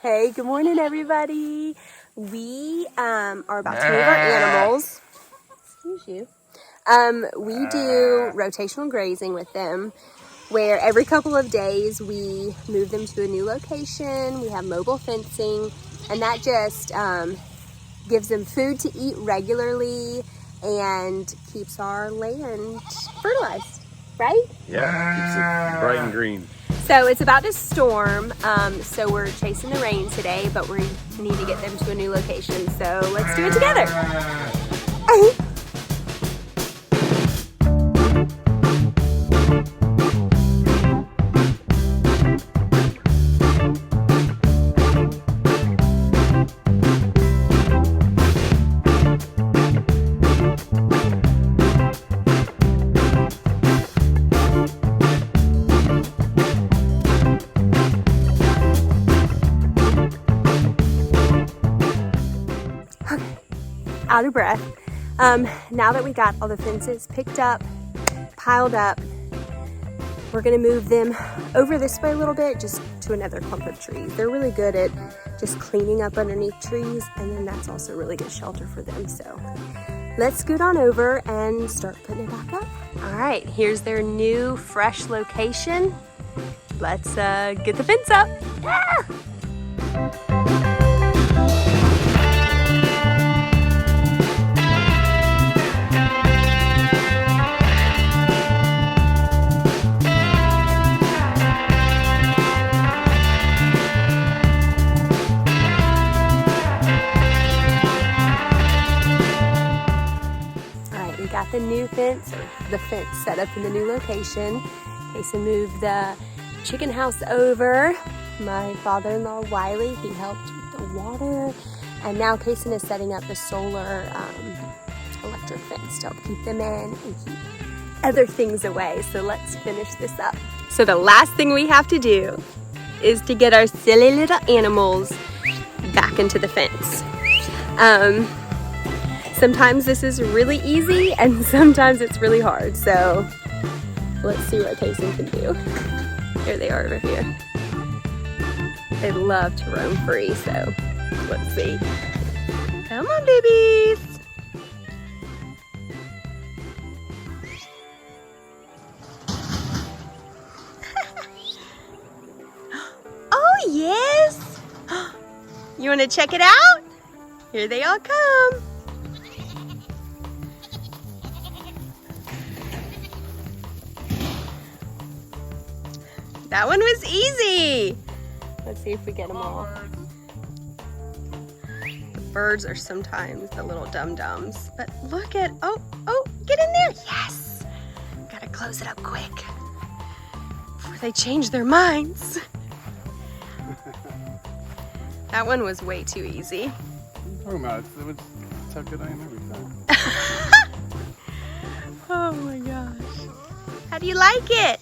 Hey, good morning, everybody. We are about to move our animals. Excuse you. We do rotational grazing with them, where every couple of days we move them to a new location. We have mobile fencing, and that just gives them food to eat regularly and keeps our land fertilized, right? Yeah, keeps it bright and green. So it's about to storm, so we're chasing the rain today, but we need to get them to a new location, so let's do it together. Out of breath. Now that we got all the fences picked up, piled up, we're gonna move them over this way a little bit, just to another clump of trees. They're really good at just cleaning up underneath trees, and then that's also really good shelter for them. So let's scoot on over and start putting it back up. All right, here's their new fresh location. Let's get the fence up. Ah! Got the new fence, or the fence set up in the new location. Kaysen moved the chicken house over. My father-in-law, Wiley, he helped with the water. And now Kaysen is setting up the solar electric fence to help keep them in and keep other things away. So let's finish this up. So the last thing we have to do is to get our silly little animals back into the fence. Sometimes this is really easy and sometimes it's really hard. So let's see what Kaysen can do. Here they are over here. They love to roam free, so let's see. Come on, babies. Oh, yes. You want to check it out? Here they all come. That one was easy. Let's see if we get them all. The birds are sometimes the little dum-dums, but look at, oh, get in there. Yes. Gotta close it up quick before they change their minds. That one was way too easy. What are you talking about? It's how good I am every time. Oh my gosh. How do you like it?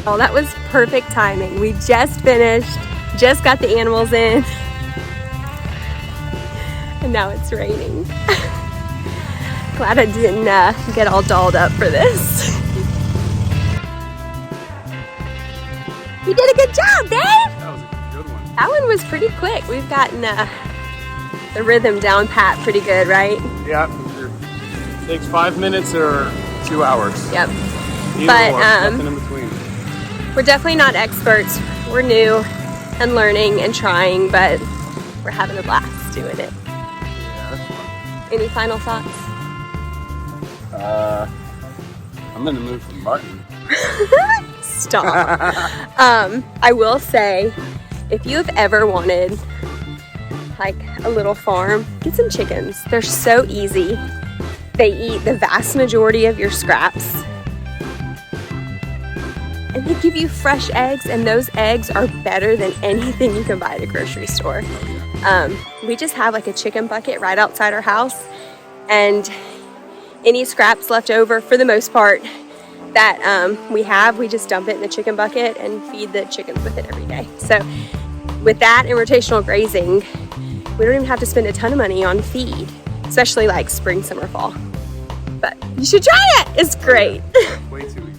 Oh, that was perfect timing. We just finished, just got the animals in, and now it's raining. Glad I didn't get all dolled up for this. You did a good job, Dave! That was a good one. That one was pretty quick. We've gotten the rhythm down pat pretty good, right? Yeah, it takes 5 minutes or 2 hours. Yep. Either But or, nothing in between. We're definitely not experts. We're new and learning and trying, but we're having a blast doing it. Yeah, that's fun. Any final thoughts? I'm gonna move from Martin. Stop. I will say, if you have ever wanted like a little farm, get some chickens. They're so easy. They eat the vast majority of your scraps. And they give you fresh eggs, and those eggs are better than anything you can buy at a grocery store. We just have like a chicken bucket right outside our house, and any scraps left over, for the most part, that we just dump it in the chicken bucket and feed the chickens with it every day. So with that and rotational grazing, we don't even have to spend a ton of money on feed, especially like spring, summer, fall. But you should try it. It's great. Way too easy.